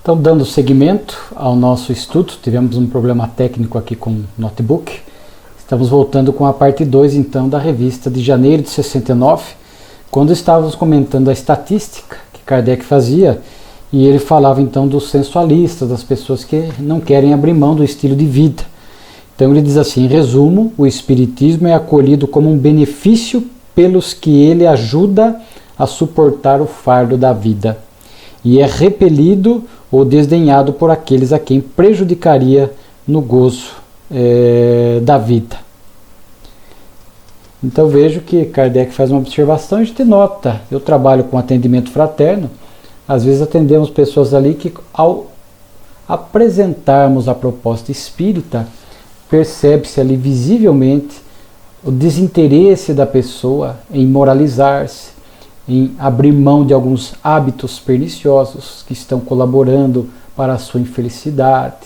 Então, dando seguimento ao nosso estudo, tivemos um problema técnico aqui com o notebook. Estamos voltando com a parte 2, então, da revista de janeiro de 69, quando estávamos comentando a estatística que Kardec fazia, e ele falava, então, dos sensualistas, das pessoas que não querem abrir mão do estilo de vida. Então, ele diz assim, em resumo, o Espiritismo é acolhido como um benefício pelos que ele ajuda a suportar o fardo da vida, e é repelido ou desdenhado por aqueles a quem prejudicaria no gozo da vida. Então vejo que Kardec faz uma observação e a gente nota. Eu trabalho com atendimento fraterno, às vezes atendemos pessoas ali que, ao apresentarmos a proposta espírita, percebe-se ali visivelmente o desinteresse da pessoa em moralizar-se, em abrir mão de alguns hábitos perniciosos que estão colaborando para a sua infelicidade,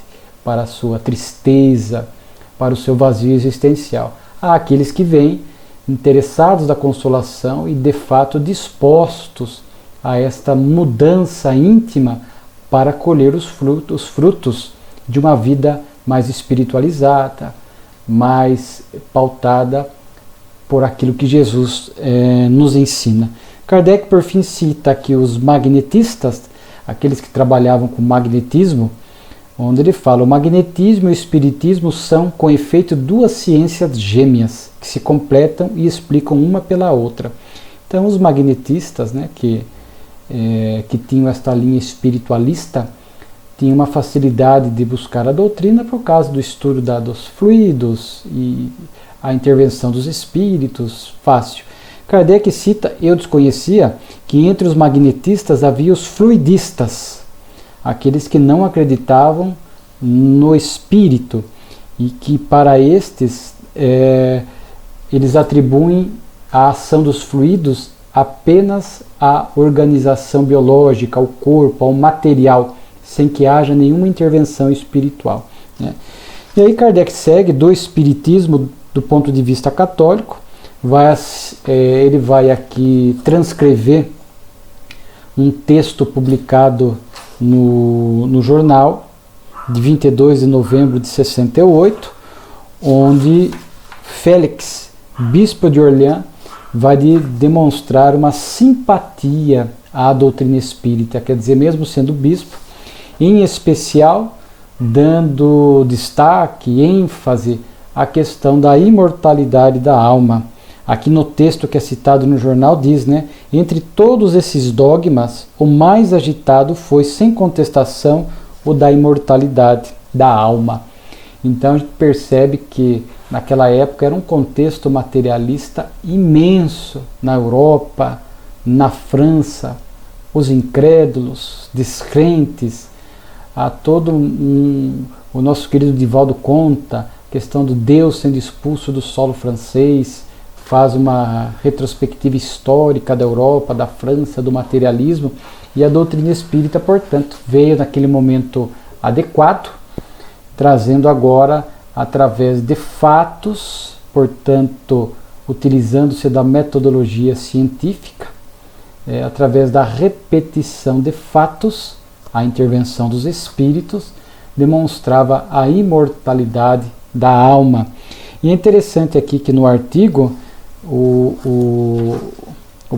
para a sua tristeza, para o seu vazio existencial. Há aqueles que vêm interessados da consolação e de fato dispostos a esta mudança íntima para colher os frutos de uma vida mais espiritualizada, mais pautada por aquilo que Jesus nos ensina. Kardec, por fim, cita aqui os magnetistas, aqueles que trabalhavam com magnetismo, onde ele fala: o magnetismo e o espiritismo são, com efeito, duas ciências gêmeas, que se completam e explicam uma pela outra. Então, os magnetistas, né, que tinham esta linha espiritualista, tinham uma facilidade de buscar a doutrina por causa do estudo dos fluidos e a intervenção dos espíritos, fácil. Kardec cita, eu desconhecia, que entre os magnetistas havia os fluidistas, aqueles que não acreditavam no espírito e que para estes eles atribuem a ação dos fluidos apenas à organização biológica, ao corpo, ao material, sem que haja nenhuma intervenção espiritual, né? E aí Kardec segue do espiritismo do ponto de vista católico. Ele vai aqui transcrever um texto publicado no jornal de 22 de novembro de 68, onde Félix, bispo de Orleans, vai demonstrar uma simpatia à doutrina espírita, quer dizer, mesmo sendo bispo, em especial dando destaque, ênfase à questão da imortalidade da alma. Aqui no texto que é citado no jornal diz, né, entre todos esses dogmas, o mais agitado foi, sem contestação, o da imortalidade da alma. Então a gente percebe que naquela época era um contexto materialista imenso na Europa, na França, os incrédulos, descrentes, a todo o nosso querido Divaldo conta a questão do Deus sendo expulso do solo francês, faz uma retrospectiva histórica da Europa, da França, do materialismo, e a doutrina espírita, portanto, veio naquele momento adequado, trazendo agora, através de fatos, portanto, utilizando-se da metodologia científica, através da repetição de fatos, a intervenção dos espíritos, demonstrava a imortalidade da alma. E é interessante aqui que no artigo, o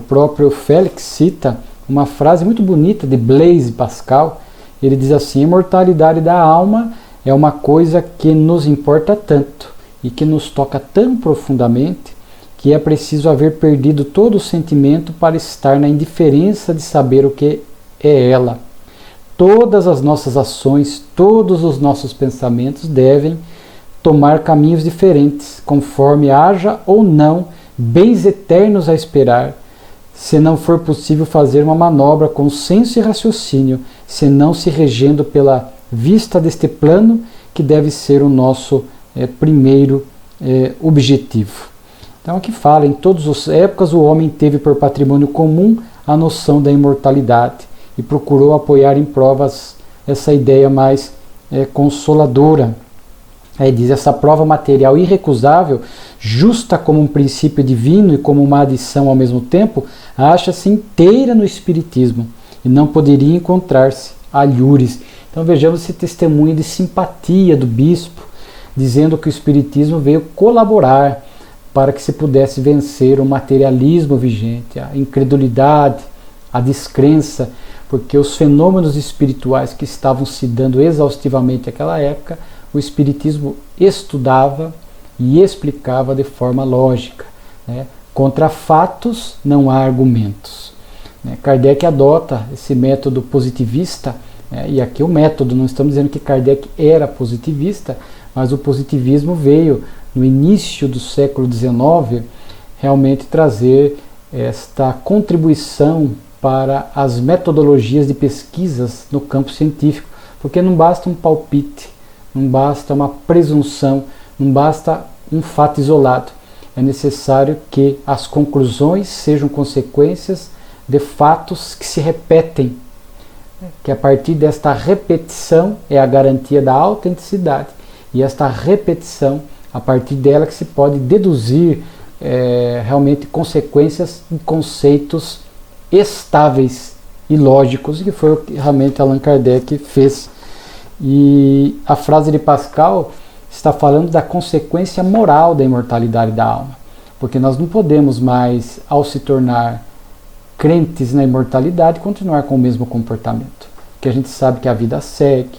próprio Félix cita uma frase muito bonita de Blaise Pascal. Ele diz assim: a imortalidade da alma é uma coisa que nos importa tanto e que nos toca tão profundamente que é preciso haver perdido todo o sentimento para estar na indiferença de saber o que é ela. Todas as nossas ações, todos os nossos pensamentos devem tomar caminhos diferentes, conforme haja ou não bens eternos a esperar, se não for possível fazer uma manobra com senso e raciocínio, senão se regendo pela vista deste plano, que deve ser o nosso primeiro objetivo. Então aqui fala, em todas as épocas o homem teve por patrimônio comum a noção da imortalidade e procurou apoiar em provas essa ideia mais consoladora. Aí diz, essa prova material irrecusável, justa como um princípio divino e como uma adição ao mesmo tempo, acha-se inteira no Espiritismo e não poderia encontrar-se alhures. Então vejamos esse testemunho de simpatia do bispo, dizendo que o Espiritismo veio colaborar para que se pudesse vencer o materialismo vigente, a incredulidade, a descrença, porque os fenômenos espirituais que estavam se dando exaustivamente naquela época, o Espiritismo estudava e explicava de forma lógica, né? Contra fatos não há argumentos. Kardec adota esse método positivista, e aqui o método, não estamos dizendo que Kardec era positivista, mas o positivismo veio no início do século XIX realmente trazer esta contribuição para as metodologias de pesquisas no campo científico, porque não basta um palpite, não basta uma presunção, não basta um fato isolado. É necessário que as conclusões sejam consequências de fatos que se repetem, que a partir desta repetição é a garantia da autenticidade, e esta repetição, a partir dela que se pode deduzir realmente consequências e conceitos estáveis e lógicos, e que foi o que realmente Allan Kardec fez. E a frase de Pascal está falando da consequência moral da imortalidade da alma, porque nós não podemos mais, ao se tornar crentes na imortalidade, continuar com o mesmo comportamento, porque a gente sabe que a vida segue,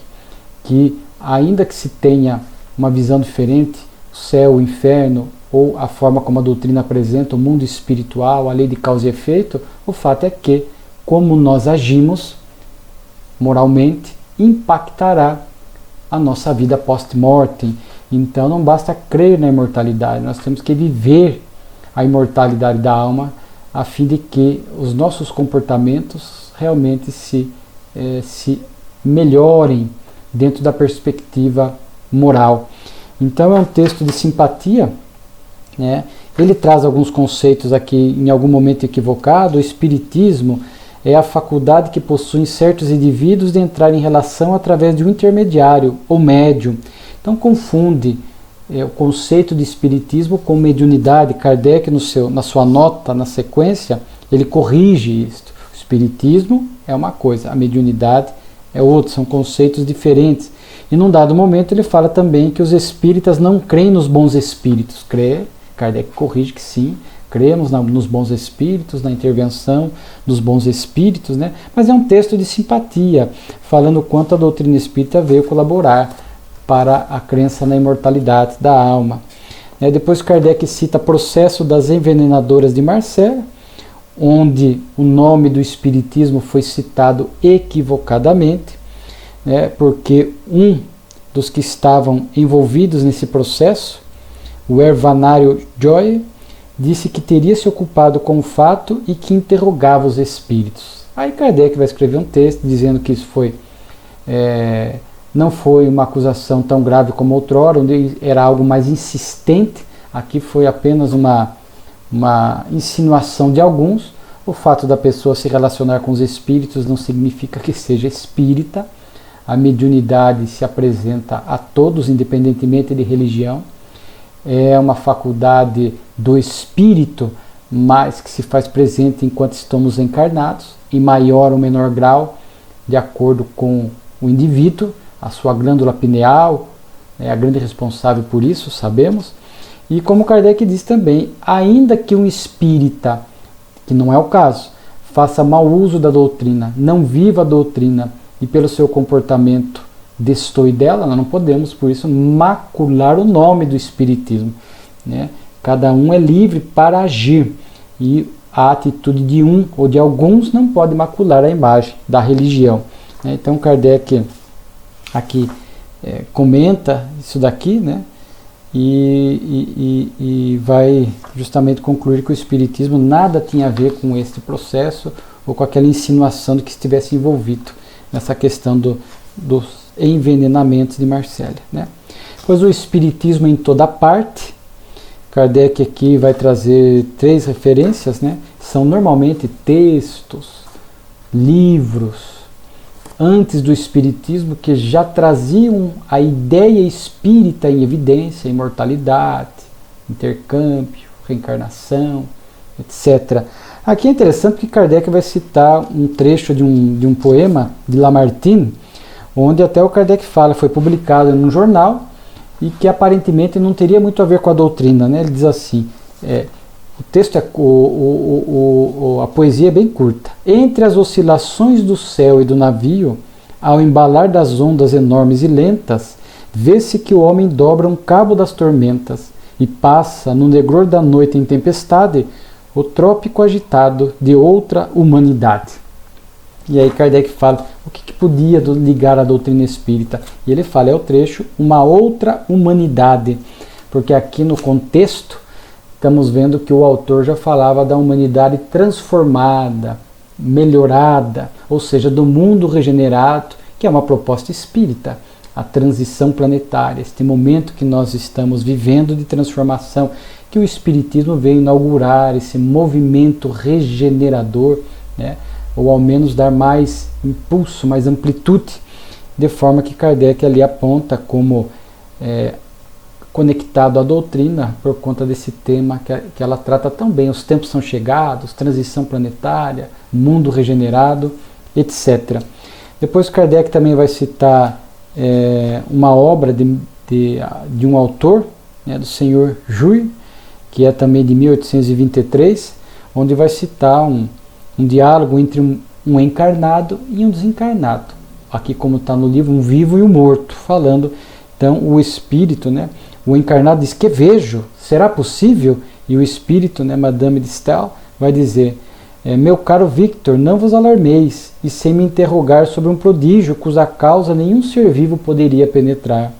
que ainda que se tenha uma visão diferente, o céu, o inferno, ou a forma como a doutrina apresenta o mundo espiritual, a lei de causa e efeito, o fato é que, como nós agimos moralmente, impactará a nossa vida post-mortem. Então não basta crer na imortalidade, nós temos que viver a imortalidade da alma, a fim de que os nossos comportamentos realmente se melhorem dentro da perspectiva moral. Então é um texto de simpatia, né? Ele traz alguns conceitos aqui em algum momento equivocado. O espiritismo é a faculdade que possuem certos indivíduos de entrar em relação através de um intermediário ou médium. Então confunde o conceito de espiritismo com mediunidade. Kardec, na sua nota, na sequência, ele corrige isto. O espiritismo é uma coisa, a mediunidade é outra, são conceitos diferentes. E num dado momento ele fala também que os espíritas não creem nos bons espíritos. Kardec corrige que sim, cremos nos bons espíritos, na intervenção dos bons espíritos, né? Mas é um texto de simpatia, falando quanto a doutrina espírita veio colaborar para a crença na imortalidade da alma. Depois Kardec cita Processo das Envenenadoras de Marcella, onde o nome do espiritismo foi citado equivocadamente, porque um dos que estavam envolvidos nesse processo, o Hervanário Joy, disse que teria se ocupado com o fato e que interrogava os espíritos. Aí Kardec vai escrever um texto dizendo que isso não foi uma acusação tão grave como outrora, onde era algo mais insistente. Aqui foi apenas uma insinuação de alguns. O fato da pessoa se relacionar com os espíritos não significa que seja espírita. A mediunidade se apresenta a todos, independentemente de religião. É uma faculdade do espírito, mas que se faz presente enquanto estamos encarnados, em maior ou menor grau, de acordo com o indivíduo, a sua glândula pineal é a grande responsável por isso, sabemos. E como Kardec diz também, ainda que um espírita, que não é o caso, faça mau uso da doutrina, não viva a doutrina e pelo seu comportamento destoe dela, nós não podemos, por isso, macular o nome do espiritismo. Cada um é livre para agir e a atitude de um ou de alguns não pode macular a imagem da religião. Então Kardec aqui comenta isso daqui, e vai justamente concluir que o espiritismo nada tinha a ver com este processo ou com aquela insinuação de que estivesse envolvido nessa questão dos envenenamentos de Marcella. Pois o espiritismo em toda parte, Kardec aqui vai trazer 3 referências, são normalmente textos, livros, antes do espiritismo, que já traziam a ideia espírita em evidência, imortalidade, intercâmbio, reencarnação, etc. Aqui é interessante que Kardec vai citar um trecho de um poema de Lamartine, onde até o Kardec fala, foi publicado em um jornal e que aparentemente não teria muito a ver com a doutrina, né? Ele diz assim, o texto a poesia é bem curta. Entre as oscilações do céu e do navio, ao embalar das ondas enormes e lentas, vê-se que o homem dobra um cabo das tormentas e passa, no negror da noite em tempestade, o trópico agitado de outra humanidade. E aí Kardec fala o que podia ligar a doutrina espírita. E ele fala, é o trecho, uma outra humanidade. Porque aqui no contexto, estamos vendo que o autor já falava da humanidade transformada, melhorada, ou seja, do mundo regenerado, que é uma proposta espírita. A transição planetária, este momento que nós estamos vivendo de transformação, que o Espiritismo veio inaugurar, esse movimento regenerador, né? Ou ao menos dar mais impulso, mais amplitude, de forma que Kardec ali aponta como conectado à doutrina, por conta desse tema que ela trata tão bem. Os tempos são chegados, transição planetária, mundo regenerado, etc. Depois Kardec também vai citar uma obra de um autor, né, do senhor Jui, que é também de 1823, onde vai citar um diálogo entre um encarnado e um desencarnado. Aqui, como está no livro, um vivo e um morto, falando, então, o espírito, né, o encarnado diz, que vejo, será possível? E o espírito, né, Madame de Staël, vai dizer, meu caro Victor, não vos alarmeis, e sem me interrogar sobre um prodígio cuja causa nenhum ser vivo poderia penetrar.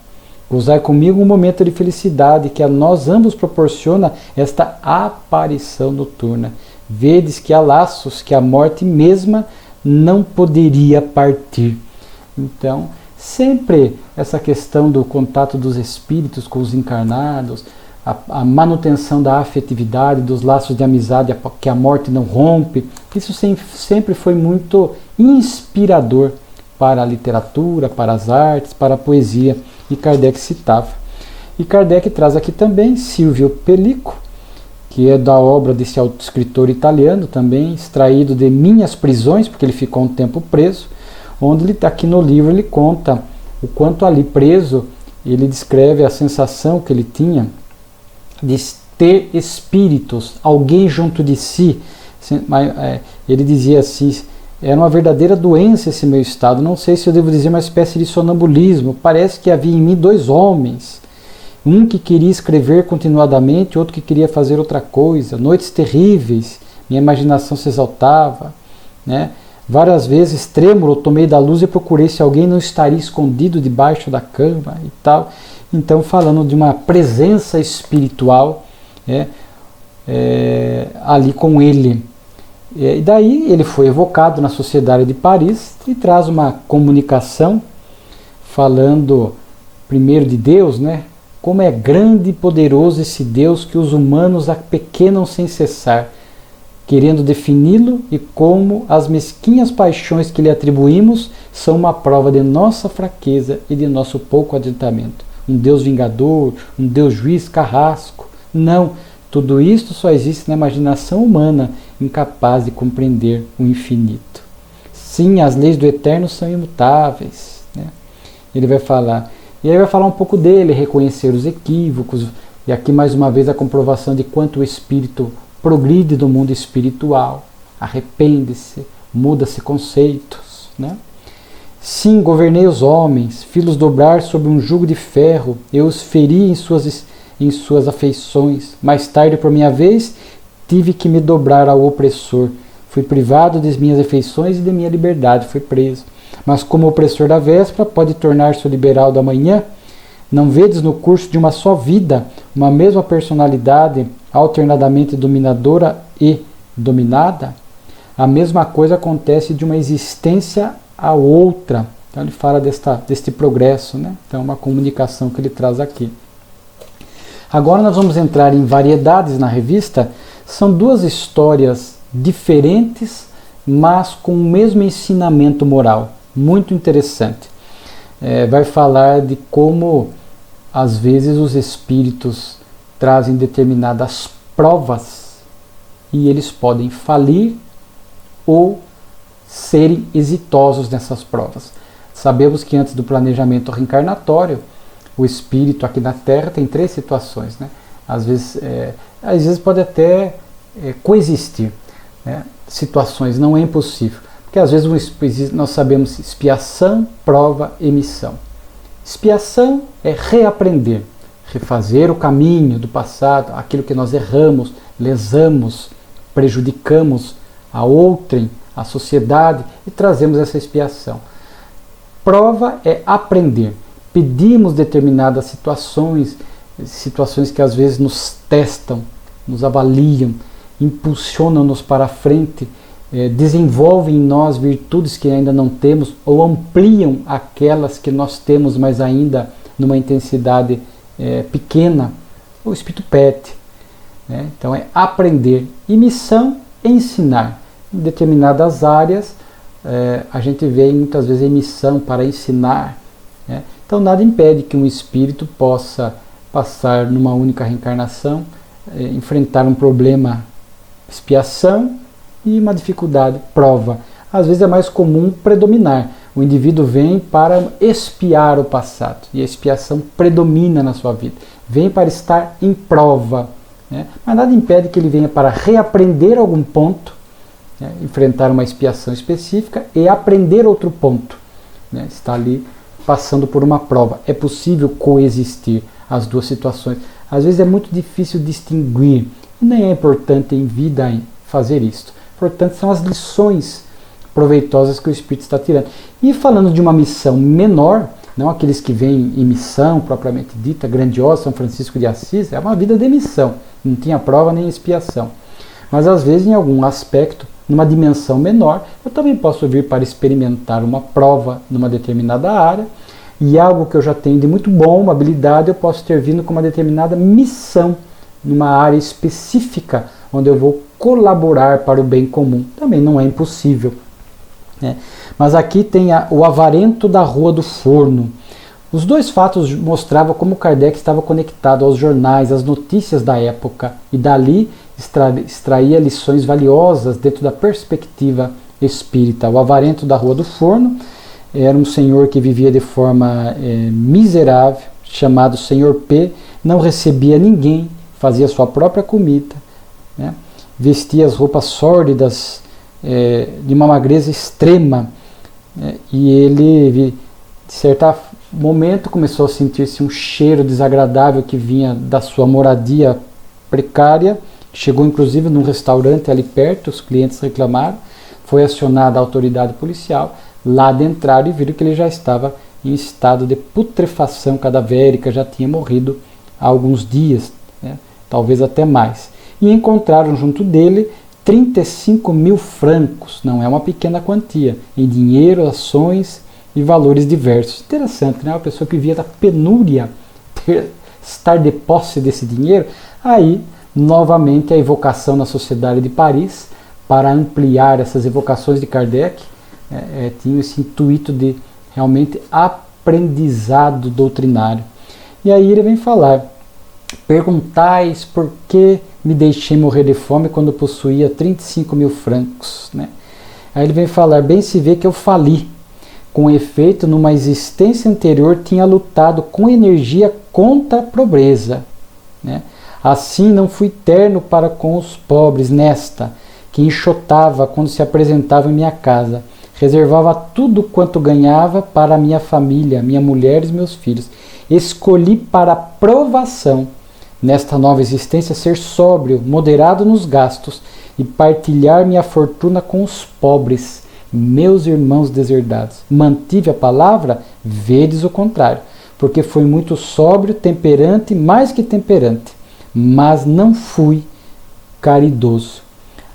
Gozai comigo um momento de felicidade que a nós ambos proporciona esta aparição noturna. Vedes que há laços que a morte mesma não poderia partir. Então, sempre essa questão do contato dos espíritos com os encarnados, a manutenção da afetividade, dos laços de amizade que a morte não rompe, isso sempre foi muito inspirador para a literatura, para as artes, para a poesia, e Kardec citava. E Kardec traz aqui também Silvio Pellico, que é da obra desse escritor italiano também, extraído de Minhas Prisões, porque ele ficou um tempo preso, onde ele, aqui no livro ele conta o quanto ali preso, ele descreve a sensação que ele tinha de ter espíritos, alguém junto de si. Ele dizia assim, era uma verdadeira doença esse meu estado, não sei se eu devo dizer uma espécie de sonambulismo, parece que havia em mim dois homens, um que queria escrever continuadamente, outro que queria fazer outra coisa, noites terríveis, minha imaginação se exaltava, né? Várias vezes, trêmulo, tomei da luz e procurei se alguém não estaria escondido debaixo da cama e tal. Então, falando de uma presença espiritual ali com ele. E daí ele foi evocado na Sociedade de Paris e traz uma comunicação falando primeiro de Deus, né? Como é grande e poderoso esse Deus que os humanos apequenam sem cessar, querendo defini-lo, e como as mesquinhas paixões que lhe atribuímos são uma prova de nossa fraqueza e de nosso pouco adiantamento. Um Deus vingador, um Deus juiz carrasco. Não, tudo isto só existe na imaginação humana, incapaz de compreender o infinito. Sim, as leis do eterno são imutáveis, né? Ele vai falar, e aí vai falar um pouco dele, reconhecer os equívocos, e aqui mais uma vez a comprovação de quanto o espírito progride do mundo espiritual, arrepende-se, muda-se conceitos, né? Sim, governei os homens, fiz-los dobrar sob um jugo de ferro, eu os feri em suas afeições. Mais tarde, por minha vez, tive que me dobrar ao opressor. Fui privado das minhas afeições e de minha liberdade, fui preso. Mas como opressor da véspera pode tornar-se o liberal da manhã? Não vedes no curso de uma só vida uma mesma personalidade alternadamente dominadora e dominada? A mesma coisa acontece de uma existência a outra. Então ele fala deste progresso, né? Então é uma comunicação que ele traz aqui. Agora nós vamos entrar em variedades na revista. São duas histórias diferentes, mas com o mesmo ensinamento moral. Muito interessante. Vai falar de como, às vezes, os espíritos trazem determinadas provas e eles podem falir ou serem exitosos nessas provas. Sabemos que antes do planejamento reencarnatório, o espírito aqui na Terra tem 3 situações, né? Às vezes pode até coexistir, né? Situações, não é impossível, porque às vezes nós sabemos expiação, prova e missão. Expiação é reaprender, refazer o caminho do passado, aquilo que nós erramos, lesamos, prejudicamos a outrem, a sociedade, e trazemos essa expiação. Prova é aprender. Pedimos determinadas situações que às vezes nos testam, nos avaliam, impulsionam-nos para a frente, desenvolvem em nós virtudes que ainda não temos ou ampliam aquelas que nós temos, mas ainda numa intensidade pequena. O Espírito pede, né? Então é aprender. E missão é ensinar. Em determinadas áreas a gente vê muitas vezes a missão para ensinar, né? Então nada impede que um espírito possa passar numa única reencarnação, enfrentar um problema, expiação, e uma dificuldade, prova. Às vezes é mais comum predominar. O indivíduo vem para expiar o passado e a expiação predomina na sua vida. Vem para estar em prova, né? Mas nada impede que ele venha para reaprender algum ponto, né? Enfrentar uma expiação específica e aprender outro ponto, né? Está ali passando por uma prova. É possível coexistir as 2 situações. Às vezes é muito difícil distinguir, nem é importante em vida fazer isto. Portanto, são as lições proveitosas que o Espírito está tirando. E falando de uma missão menor, não aqueles que vêm em missão propriamente dita, grandiosa, São Francisco de Assis, é uma vida de missão, não tinha prova nem expiação. Mas às vezes, em algum aspecto, numa dimensão menor, eu também posso vir para experimentar uma prova numa determinada área, e algo que eu já tenho de muito bom, uma habilidade, eu posso ter vindo com uma determinada missão numa área específica, onde eu vou colaborar para o bem comum. Também não é impossível, né? Mas aqui tem o avarento da Rua do Forno. Os 2 fatos mostravam como Kardec estava conectado aos jornais, às notícias da época, e dali extraía lições valiosas dentro da perspectiva espírita. O avarento da Rua do Forno era um senhor que vivia de forma miserável, chamado Senhor P, não recebia ninguém, fazia sua própria comida, né? Vestia as roupas sórdidas, de uma magreza extrema, e ele, de certo momento, começou a sentir-se um cheiro desagradável que vinha da sua moradia precária. Chegou inclusive num restaurante ali perto, os clientes reclamaram, foi acionada a autoridade policial, lá adentraram e viram que ele já estava em estado de putrefação cadavérica, já tinha morrido há alguns dias, né? Talvez até mais. E encontraram junto dele 35.000 francos, não é uma pequena quantia, em dinheiro, ações e valores diversos. Interessante, né? Uma pessoa que vivia da penúria estar de posse desse dinheiro. Aí, novamente, a evocação na Sociedade de Paris, para ampliar essas evocações de Kardec, tinha esse intuito de realmente aprendizado doutrinário. E aí ele vem falar: perguntais por que me deixei morrer de fome quando possuía 35.000 francos, né? Aí ele vem falar: bem se vê que eu fali. Com efeito, numa existência anterior tinha lutado com energia contra a pobreza, né? Assim não fui terno para com os pobres nesta, que enxotava quando se apresentava em minha casa. Reservava tudo quanto ganhava para a minha família, minha mulher e meus filhos. Escolhi para provação, nesta nova existência, ser sóbrio, moderado nos gastos e partilhar minha fortuna com os pobres, meus irmãos deserdados. Mantive a palavra? Vedes o contrário, porque fui muito sóbrio, temperante, mais que temperante, mas não fui caridoso.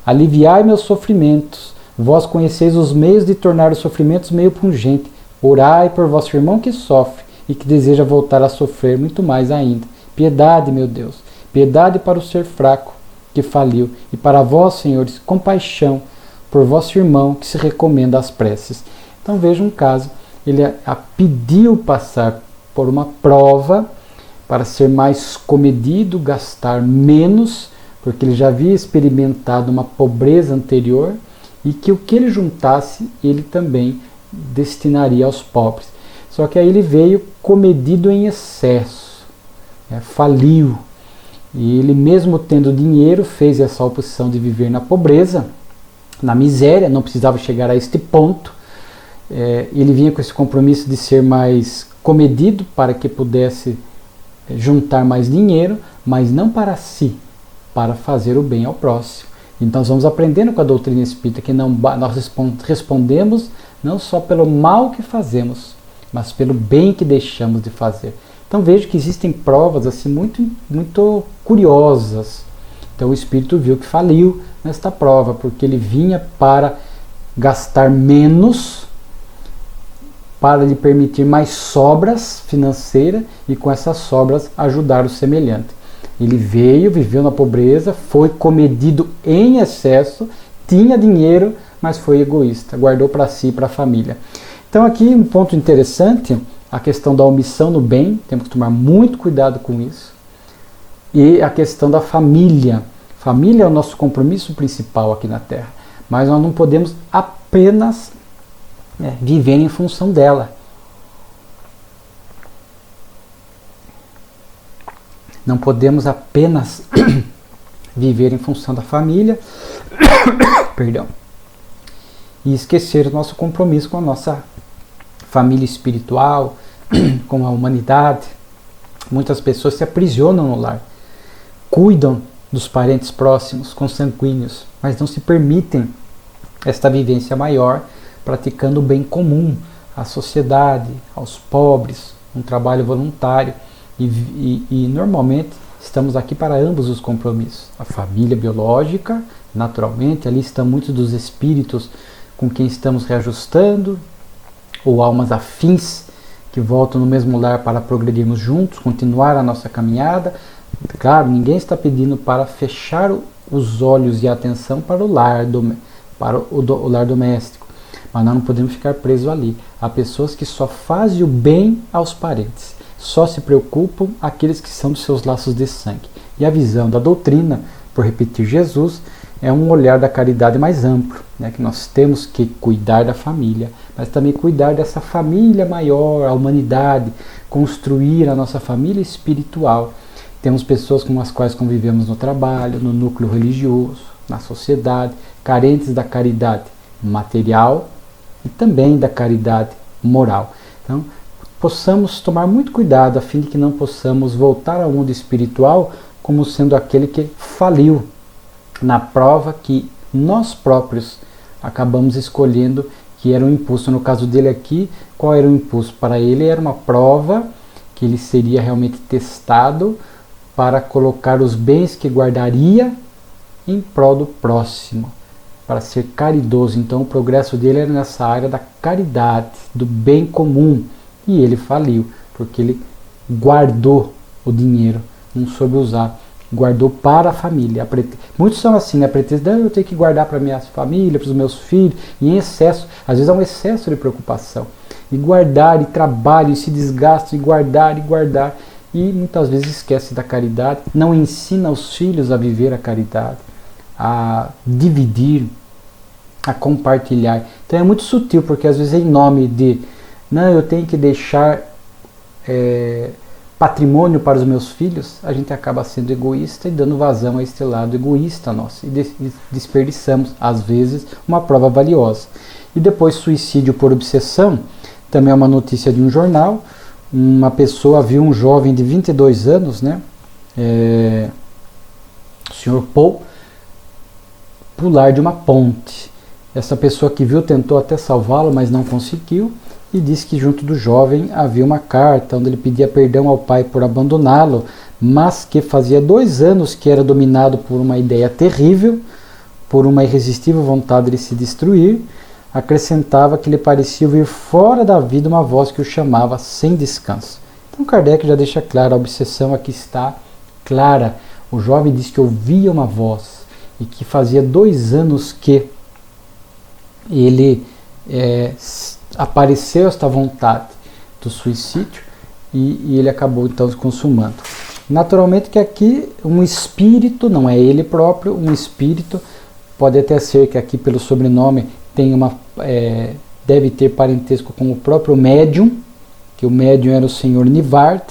Aliviai meus sofrimentos. Vós conheceis os meios de tornar os sofrimentos meio pungente. Orai por vosso irmão que sofre e que deseja voltar a sofrer muito mais ainda. Piedade, meu Deus, piedade para o ser fraco que faliu, e para vós, senhores, compaixão por vosso irmão que se recomenda às preces. Então veja um caso, ele pediu passar por uma prova para ser mais comedido, gastar menos, porque ele já havia experimentado uma pobreza anterior e que o que ele juntasse, ele também destinaria aos pobres. Só que aí ele veio comedido em excesso, faliu. E ele, mesmo tendo dinheiro, fez essa opção de viver na pobreza, na miséria, não precisava chegar a este ponto. Ele vinha com esse compromisso de ser mais comedido para que pudesse juntar mais dinheiro, mas não para si, para fazer o bem ao próximo. Então nós vamos aprendendo com a doutrina espírita que nós respondemos não só pelo mal que fazemos, mas pelo bem que deixamos de fazer. Então vejo que existem provas assim muito curiosas. Então o espírito viu que faliu nesta prova, porque ele vinha para gastar menos, para lhe permitir mais sobras financeiras e com essas sobras ajudar o semelhante. Ele veio, viveu na pobreza, foi comedido em excesso, tinha dinheiro, mas foi egoísta, guardou para si e para a família. Então aqui um ponto interessante, a questão da omissão no bem, temos que tomar muito cuidado com isso. E a questão da família. Família é o nosso compromisso principal aqui na Terra, mas nós não podemos apenas viver em função dela. Não podemos apenas viver em função da família, perdão, e esquecer o nosso compromisso com a nossa família espiritual, com a humanidade. Muitas pessoas se aprisionam no lar, cuidam dos parentes próximos, consanguíneos, mas não se permitem esta vivência maior, praticando o bem comum à sociedade, aos pobres, um trabalho voluntário. E normalmente estamos aqui para ambos os compromissos. A família biológica, naturalmente, ali estão muitos dos espíritos com quem estamos reajustando, ou almas afins que voltam no mesmo lar para progredirmos juntos, continuar a nossa caminhada. Claro, ninguém está pedindo para fechar os olhos e a atenção para o lar, o lar doméstico, mas nós não podemos ficar presos ali. Há pessoas que só fazem o bem aos parentes, só se preocupam aqueles que são dos seus laços de sangue. E a visão da doutrina, por repetir Jesus, é um olhar da caridade mais amplo, que nós temos que cuidar da família, mas também cuidar dessa família maior, a humanidade, construir a nossa família espiritual. Temos pessoas com as quais convivemos no trabalho, no núcleo religioso, na sociedade, carentes da caridade material e também da caridade moral. Então, possamos tomar muito cuidado a fim de que não possamos voltar ao mundo espiritual como sendo aquele que faliu na prova que nós próprios acabamos escolhendo, que era um impulso. No caso dele aqui, qual era o impulso? Para ele era uma prova que ele seria realmente testado para colocar os bens que guardaria em prol do próximo, para ser caridoso. Então o progresso dele era nessa área da caridade, do bem comum. E ele faliu, porque ele guardou o dinheiro, não soube usar, guardou para a família. Muitos são assim, pretexto, eu tenho que guardar para a minha família, para os meus filhos, e em excesso, às vezes há um excesso de preocupação. E guardar, e trabalho, e se desgasta, e guardar, e muitas vezes esquece da caridade, não ensina os filhos a viver a caridade, a dividir, a compartilhar. Então é muito sutil, porque às vezes em nome de não, eu tenho que deixar patrimônio para os meus filhos, a gente acaba sendo egoísta e dando vazão a este lado egoísta nosso. E desperdiçamos, às vezes, uma prova valiosa. E depois, suicídio por obsessão, também é uma notícia de um jornal. Uma pessoa viu um jovem de 22 anos, o senhor Paul, pular de uma ponte. Essa pessoa que viu tentou até salvá-lo, mas não conseguiu. E disse que junto do jovem havia uma carta onde ele pedia perdão ao pai por abandoná-lo, mas que fazia 2 anos que era dominado por uma ideia terrível, por uma irresistível vontade de se destruir. Acrescentava que lhe parecia ouvir fora da vida uma voz que o chamava sem descanso. Então Kardec já deixa claro, a obsessão aqui está clara. O jovem diz que ouvia uma voz e que fazia 2 anos que ele apareceu esta vontade do suicídio e ele acabou então se consumando. Naturalmente que aqui um espírito, não é ele próprio, um espírito, pode até ser que aqui pelo sobrenome tem deve ter parentesco com o próprio médium, que o médium era o senhor Nivard,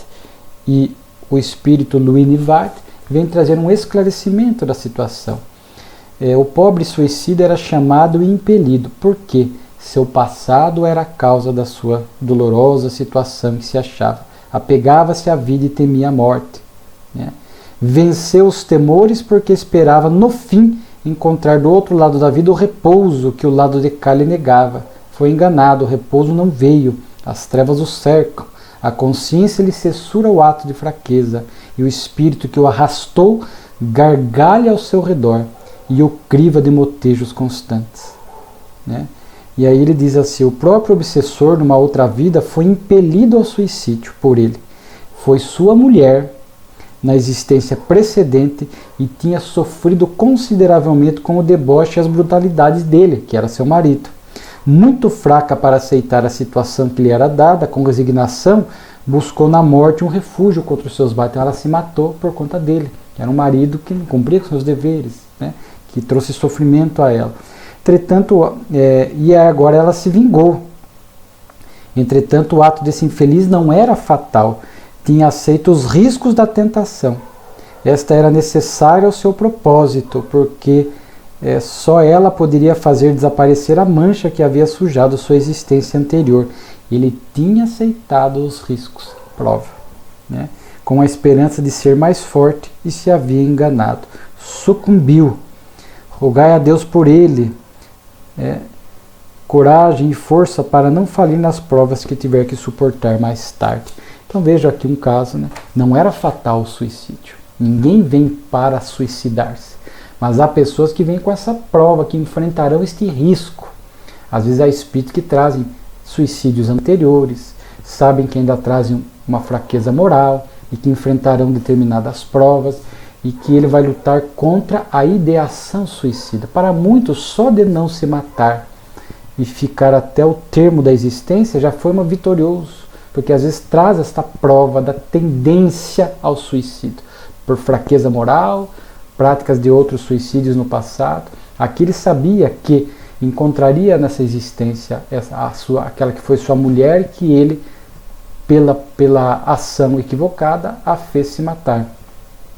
e o espírito Louis Nivard vem trazer um esclarecimento da situação. O pobre suicida era chamado e impelido, porque seu passado era a causa da sua dolorosa situação em que se achava. Apegava-se à vida e temia a morte. Né? Venceu os temores porque esperava no fim encontrar do outro lado da vida o repouso que o lado de cá lhe negava. Foi enganado, o repouso não veio, as trevas o cercam, a consciência lhe censura o ato de fraqueza, e o espírito que o arrastou gargalha ao seu redor e o criva de motejos constantes. Né? E aí ele diz assim, o próprio obsessor numa outra vida foi impelido ao suicídio por ele. Foi sua mulher na existência precedente e tinha sofrido consideravelmente com o deboche e as brutalidades dele, que era seu marido. Muito fraca para aceitar a situação que lhe era dada, com resignação, buscou na morte um refúgio contra os seus bates. Então ela se matou por conta dele. Era um marido que não cumpria com seus deveres, né? Que trouxe sofrimento a ela. Entretanto, e agora ela se vingou. Entretanto, o ato desse infeliz não era fatal. Tinha aceito os riscos da tentação. Esta era necessária ao seu propósito, porque só ela poderia fazer desaparecer a mancha que havia sujado sua existência anterior. Ele tinha aceitado os riscos, prova, né? Com a esperança de ser mais forte e se havia enganado. Sucumbiu. Rogai a Deus por ele, coragem e força para não falir nas provas que tiver que suportar mais tarde. Então veja aqui um caso, né? Não era fatal o suicídio. Ninguém vem para suicidar-se. Mas há pessoas que vêm com essa prova, que enfrentarão este risco. Às vezes há espíritos que trazem suicídios anteriores, sabem que ainda trazem uma fraqueza moral e que enfrentarão determinadas provas e que ele vai lutar contra a ideação suicida. Para muitos, só de não se matar e ficar até o termo da existência já foi vitorioso, porque às vezes traz esta prova da tendência ao suicídio, por fraqueza moral, práticas de outros suicídios no passado. Aqui ele sabia que encontraria nessa existência aquela que foi sua mulher, que ele, pela ação equivocada, a fez se matar.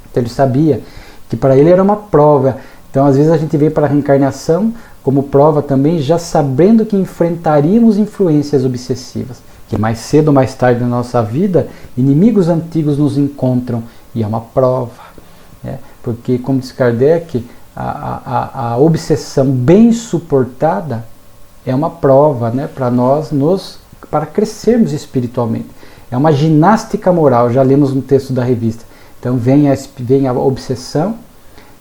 Então ele sabia que para ele era uma prova. Então às vezes a gente vem para a reencarnação como prova também, já sabendo que enfrentaríamos influências obsessivas, que mais cedo ou mais tarde na nossa vida, inimigos antigos nos encontram, e é uma prova. Porque, como diz Kardec, a obsessão bem suportada é uma prova, né, para nós, para crescermos espiritualmente. É uma ginástica moral, já lemos no texto da revista. Então vem a obsessão,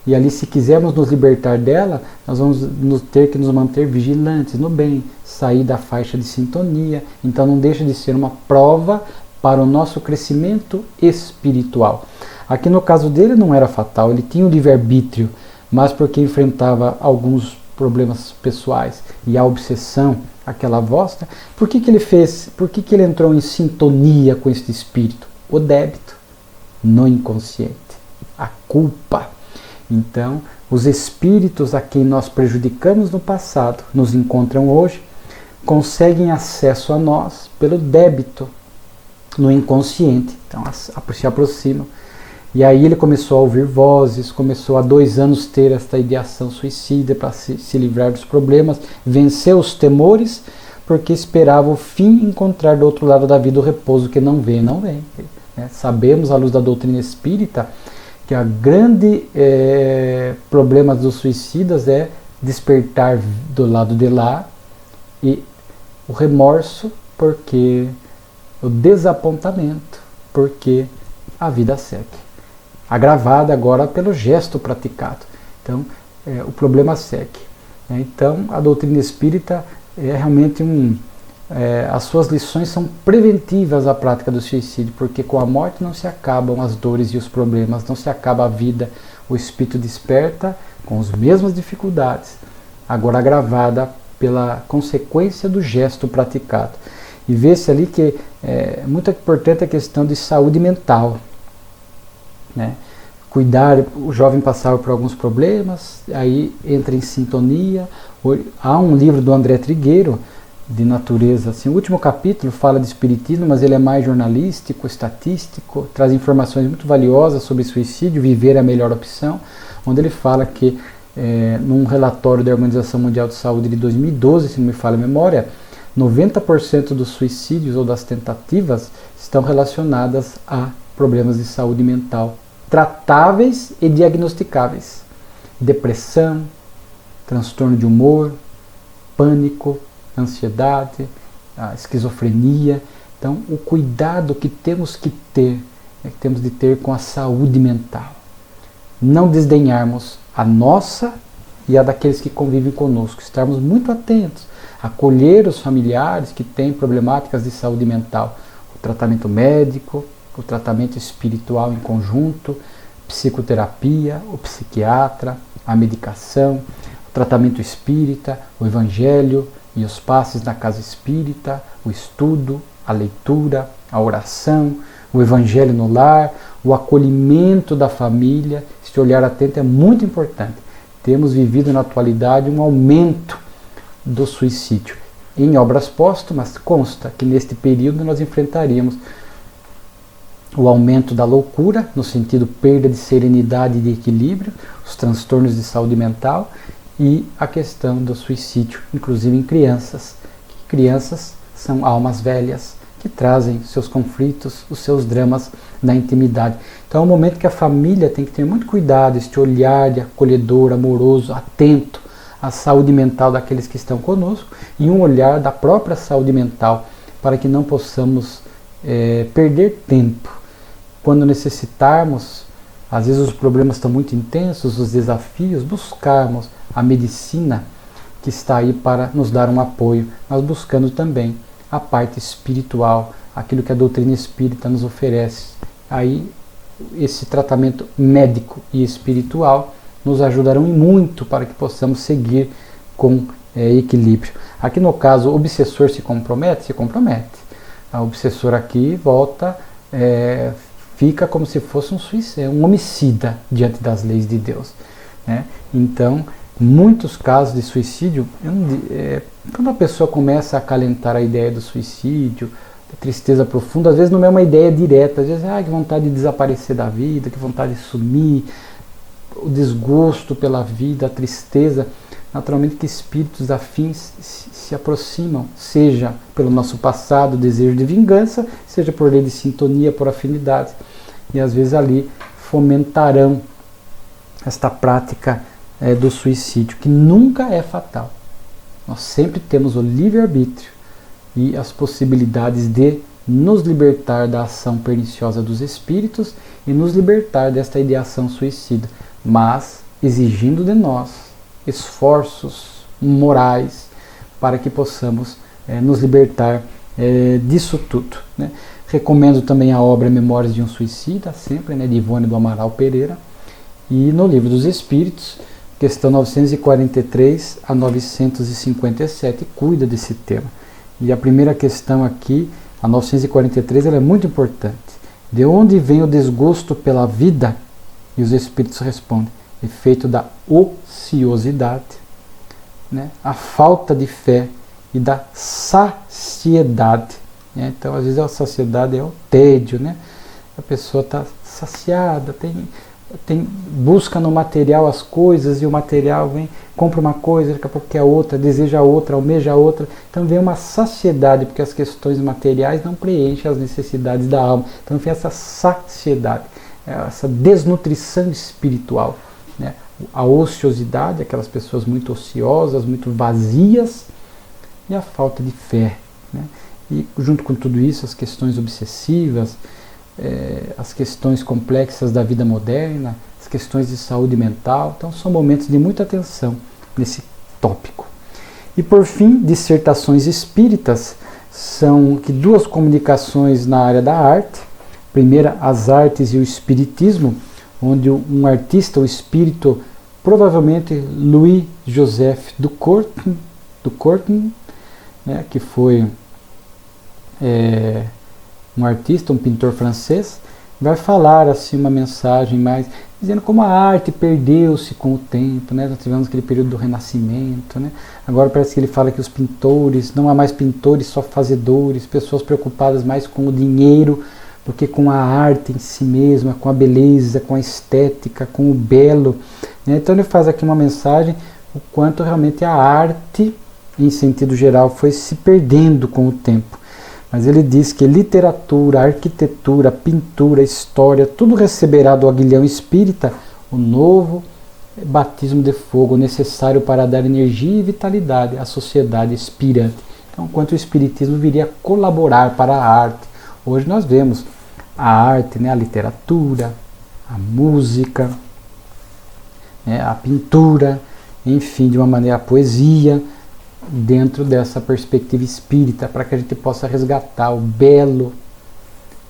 e ali, se quisermos nos libertar dela, nós vamos ter que nos manter vigilantes no bem, sair da faixa de sintonia. Então não deixa de ser uma prova para o nosso crescimento espiritual. Aqui no caso dele não era fatal, ele tinha o livre-arbítrio, mas porque enfrentava alguns problemas pessoais e a obsessão, aquela voz, né? Por que ele fez? Por que ele entrou em sintonia com este espírito? O débito no inconsciente, a culpa. Então, os espíritos a quem nós prejudicamos no passado nos encontram hoje, conseguem acesso a nós pelo débito no inconsciente. Então, se aproximam. E aí ele começou a ouvir vozes, começou há 2 anos ter esta ideação suicida para se livrar dos problemas, venceu os temores, porque esperava o fim encontrar do outro lado da vida o repouso que não vem. Né? Sabemos, à luz da doutrina espírita, que a grande problema dos suicidas é despertar do lado de lá, e o remorso, porque o desapontamento, porque a vida segue. Agravada agora pelo gesto praticado. Então, o problema segue. Então, a doutrina espírita é realmente as suas lições são preventivas à prática do suicídio, porque com a morte não se acabam as dores e os problemas, não se acaba a vida. O espírito desperta com as mesmas dificuldades, agora agravada pela consequência do gesto praticado. E vê-se ali que é muito importante a questão de saúde mental. né? Cuidar, o jovem passava por alguns problemas, aí entra em sintonia. Há um livro do André Trigueiro, de natureza, assim, o último capítulo fala de espiritismo, mas ele é mais jornalístico, estatístico, traz informações muito valiosas sobre suicídio, viver é a melhor opção, onde ele fala que, num relatório da Organização Mundial de Saúde de 2012, se não me falha a memória, 90% dos suicídios ou das tentativas estão relacionadas a problemas de saúde mental tratáveis e diagnosticáveis. Depressão, transtorno de humor, pânico, ansiedade, a esquizofrenia. Então, o cuidado que temos que ter, que temos de ter com a saúde mental. Não desdenharmos a nossa e a daqueles que convivem conosco. Estarmos muito atentos, acolher os familiares que têm problemáticas de saúde mental. O tratamento médico, o tratamento espiritual em conjunto, psicoterapia, o psiquiatra, a medicação, o tratamento espírita, o evangelho e os passes na casa espírita, o estudo, a leitura, a oração, o evangelho no lar, o acolhimento da família. Este olhar atento é muito importante. Temos vivido na atualidade um aumento do suicídio. Em obras póstumas, consta que neste período nós enfrentaríamos o aumento da loucura, no sentido perda de serenidade e de equilíbrio, os transtornos de saúde mental e a questão do suicídio, inclusive em crianças. Crianças são almas velhas que trazem seus conflitos, os seus dramas na intimidade. Então é um momento que a família tem que ter muito cuidado, este olhar de acolhedor, amoroso, atento à saúde mental daqueles que estão conosco e um olhar da própria saúde mental para que não possamos perder tempo. Quando necessitarmos, às vezes os problemas estão muito intensos, os desafios, buscarmos a medicina que está aí para nos dar um apoio, mas buscando também a parte espiritual, aquilo que a doutrina espírita nos oferece. Aí esse tratamento médico e espiritual nos ajudarão muito para que possamos seguir com equilíbrio. Aqui no caso, o obsessor se compromete? Se compromete. O obsessor aqui volta, fica como se fosse um homicida diante das leis de Deus, né? Então, muitos casos de suicídio, quando a pessoa começa a acalentar a ideia do suicídio, da tristeza profunda, às vezes não é uma ideia direta, às vezes que vontade de desaparecer da vida, que vontade de sumir, o desgosto pela vida, a tristeza. Naturalmente que espíritos afins se aproximam, seja pelo nosso passado, desejo de vingança, seja por lei de sintonia, por afinidade. E às vezes ali fomentarão esta prática do suicídio, que nunca é fatal. Nós sempre temos o livre-arbítrio e as possibilidades de nos libertar da ação perniciosa dos espíritos e nos libertar desta ideação suicida, mas exigindo de nós esforços morais para que possamos nos libertar disso tudo, né? Recomendo também a obra Memórias de um Suicida, sempre, né, de Ivone do Amaral Pereira, e no Livro dos Espíritos, questão 943 a 957, cuida desse tema. E a primeira questão aqui, a 943, ela é muito importante. De onde vem o desgosto pela vida? E os Espíritos respondem: efeito da ociosidade, né? A falta de fé e da saciedade, né? Então, às vezes a saciedade é o tédio, né? A pessoa está saciada, busca no material as coisas e o material vem, compra uma coisa, daqui a pouco quer outra, deseja outra, almeja outra. Então vem uma saciedade, porque as questões materiais não preenchem as necessidades da alma. Então vem essa saciedade, essa desnutrição espiritual, né? A ociosidade, aquelas pessoas muito ociosas, muito vazias, e a falta de fé, né? E junto com tudo isso, as questões obsessivas, as questões complexas da vida moderna, as questões de saúde mental. Então são momentos de muita atenção nesse tópico. E por fim, dissertações espíritas são que duas comunicações na área da arte. Primeira, as artes e o espiritismo, onde um artista, o espírito, provavelmente Louis-Joseph Ducourtin, né, que foi um artista, um pintor francês, vai falar assim uma mensagem mais dizendo como a arte perdeu-se com o tempo, né? Nós tivemos aquele período do Renascimento, né? Agora parece que ele fala que os pintores, não há mais pintores, só fazedores, pessoas preocupadas mais com o dinheiro do que com a arte em si mesma, com a beleza, com a estética, com o belo, né? Então ele faz aqui uma mensagem o quanto realmente a arte, em sentido geral, foi se perdendo com o tempo. Mas ele diz que literatura, arquitetura, pintura, história, tudo receberá do aguilhão espírita o novo batismo de fogo necessário para dar energia e vitalidade à sociedade expirante. Então, quanto o espiritismo viria a colaborar para a arte. Hoje nós vemos a arte, né, a literatura, a música, né, a pintura, enfim, de uma maneira a poesia, dentro dessa perspectiva espírita, para que a gente possa resgatar o belo,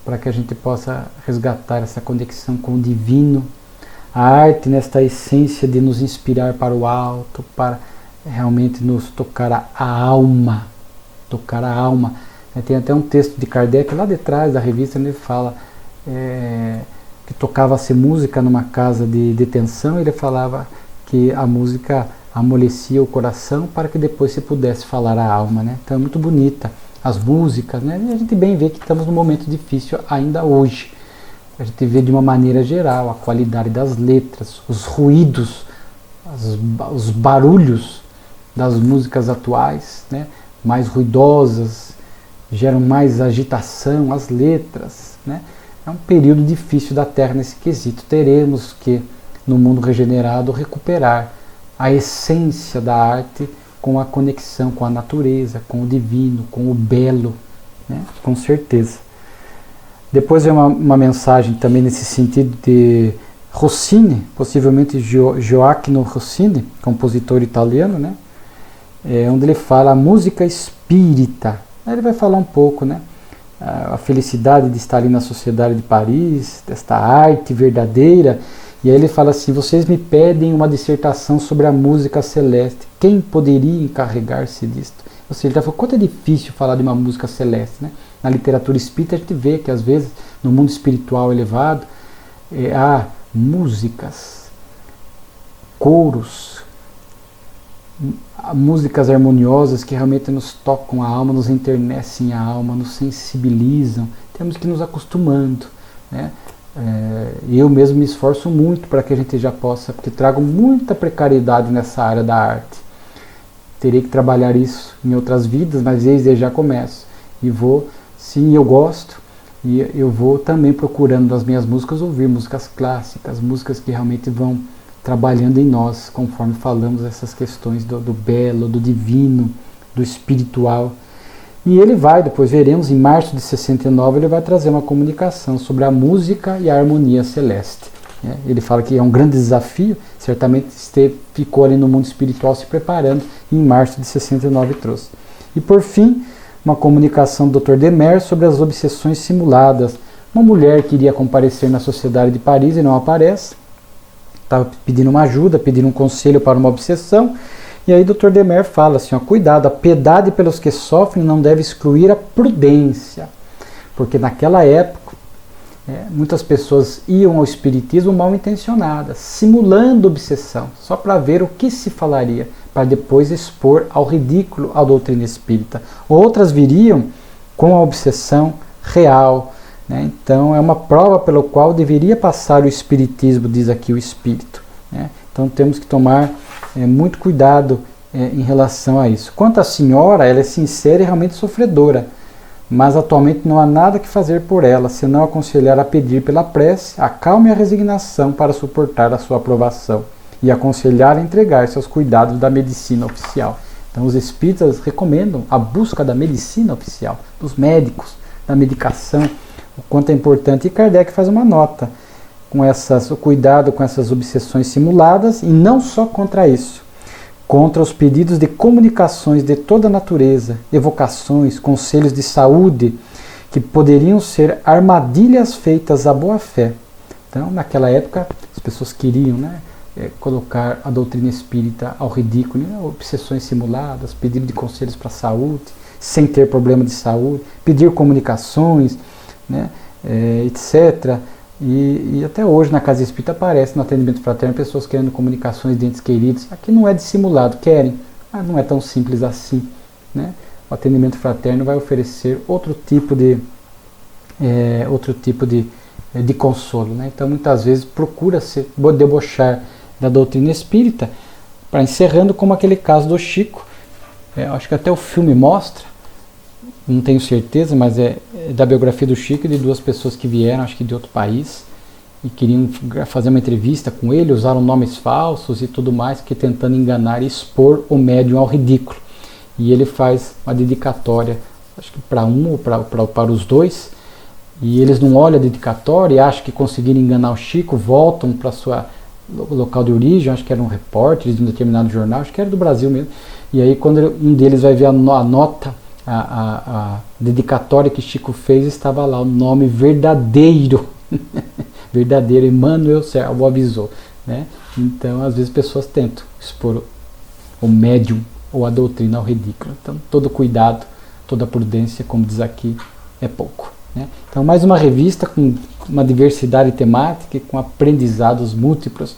para que a gente possa resgatar essa conexão com o divino, a arte nesta essência de nos inspirar para o alto, para realmente nos tocar a alma, tocar a alma. Tem até um texto de Kardec lá de trás da revista, onde ele fala que tocava-se música numa casa de detenção, e ele falava que a música amolecia o coração para que depois se pudesse falar a alma, né? Então é muito bonita as músicas, né? E a gente bem vê que estamos num momento difícil ainda hoje. A gente vê de uma maneira geral a qualidade das letras, os ruídos, os barulhos das músicas atuais, né? Mais ruidosas, geram mais agitação, as letras, né? É um período difícil da Terra nesse quesito. Teremos que, no mundo regenerado, recuperar a essência da arte com a conexão com a natureza, com o divino, com o belo, né? Com certeza. Depois vem uma mensagem também nesse sentido de Rossini, possivelmente Gioacchino Rossini, compositor italiano, né? Onde ele fala a música espírita. Aí ele vai falar um pouco, né? A felicidade de estar ali na Sociedade de Paris, desta arte verdadeira. E aí ele fala assim: vocês me pedem uma dissertação sobre a música celeste. Quem poderia encarregar-se disto? Ou seja, ele já falou quanto é difícil falar de uma música celeste, né? Na literatura espírita a gente vê que às vezes no mundo espiritual elevado há músicas, coros, músicas harmoniosas que realmente nos tocam a alma, nos enternecem a alma, nos sensibilizam. Temos que ir nos acostumando, né? Eu mesmo me esforço muito para que a gente já possa, porque trago muita precariedade nessa área da arte. Terei que trabalhar isso em outras vidas, mas desde já começo. E vou, sim, eu gosto, e eu vou também procurando nas minhas músicas ouvir músicas clássicas, músicas que realmente vão trabalhando em nós, conforme falamos essas questões do belo, do divino, do espiritual. E ele vai, depois veremos, em março de 69, ele vai trazer uma comunicação sobre a música e a harmonia celeste. Ele fala que é um grande desafio, certamente ficou ali no mundo espiritual se preparando, e em março de 69 trouxe. E por fim, uma comunicação do Dr. Demer sobre as obsessões simuladas. Uma mulher que iria comparecer na Sociedade de Paris e não aparece, estava pedindo uma ajuda, pedindo um conselho para uma obsessão. E aí Dr. Demer fala assim, ó, cuidado, a piedade pelos que sofrem não deve excluir a prudência. Porque naquela época, muitas pessoas iam ao espiritismo mal intencionadas, simulando obsessão, só para ver o que se falaria, para depois expor ao ridículo a doutrina espírita. Outras viriam com a obsessão real, né? Então é uma prova pela qual deveria passar o espiritismo, diz aqui o espírito, né? Então temos que tomar muito cuidado em relação a isso. Quanto à senhora, ela é sincera e realmente sofredora, mas atualmente não há nada que fazer por ela, senão aconselhar a pedir pela prece a calma e a resignação para suportar a sua aprovação, e aconselhar a entregar-se aos cuidados da medicina oficial. Então os espíritas recomendam a busca da medicina oficial, dos médicos, da medicação, o quanto é importante. E Kardec faz uma nota com o cuidado com essas obsessões simuladas, e não só contra isso, contra os pedidos de comunicações de toda natureza, evocações, conselhos de saúde, que poderiam ser armadilhas feitas à boa fé. Então, naquela época, as pessoas queriam, né, colocar a doutrina espírita ao ridículo, né, obsessões simuladas, pedido de conselhos para a saúde, sem ter problema de saúde, pedir comunicações, né, etc., E até hoje na Casa Espírita aparece no atendimento fraterno pessoas querendo comunicações de entes queridos. Aqui não é dissimulado, querem, mas não é tão simples assim, né? O atendimento fraterno vai oferecer outro tipo de consolo, né? Então muitas vezes procura se debochar da doutrina espírita, para encerrando como aquele caso do Chico. Acho que até o filme mostra, não tenho certeza, mas é da biografia do Chico, de duas pessoas que vieram, acho que de outro país, e queriam fazer uma entrevista com ele, usaram nomes falsos e tudo mais, que tentando enganar e expor o médium ao ridículo. E ele faz uma dedicatória, acho que para um ou para os dois, e eles não olham a dedicatória e acham que conseguiram enganar o Chico, voltam para sua local de origem, acho que era um repórter de um determinado jornal, acho que era do Brasil mesmo, e aí quando um deles vai ver a nota, a dedicatória que Chico fez, estava lá o nome verdadeiro, verdadeiro, Emmanuel Servo avisou, né? Então às vezes pessoas tentam expor o médium ou a doutrina ao ridículo, então todo cuidado, toda prudência, como diz aqui, é pouco, né? Então mais uma revista com uma diversidade temática e com aprendizados múltiplos,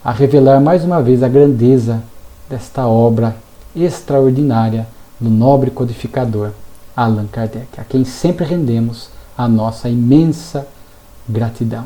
a revelar mais uma vez a grandeza desta obra extraordinária do nobre codificador Allan Kardec, a quem sempre rendemos a nossa imensa gratidão.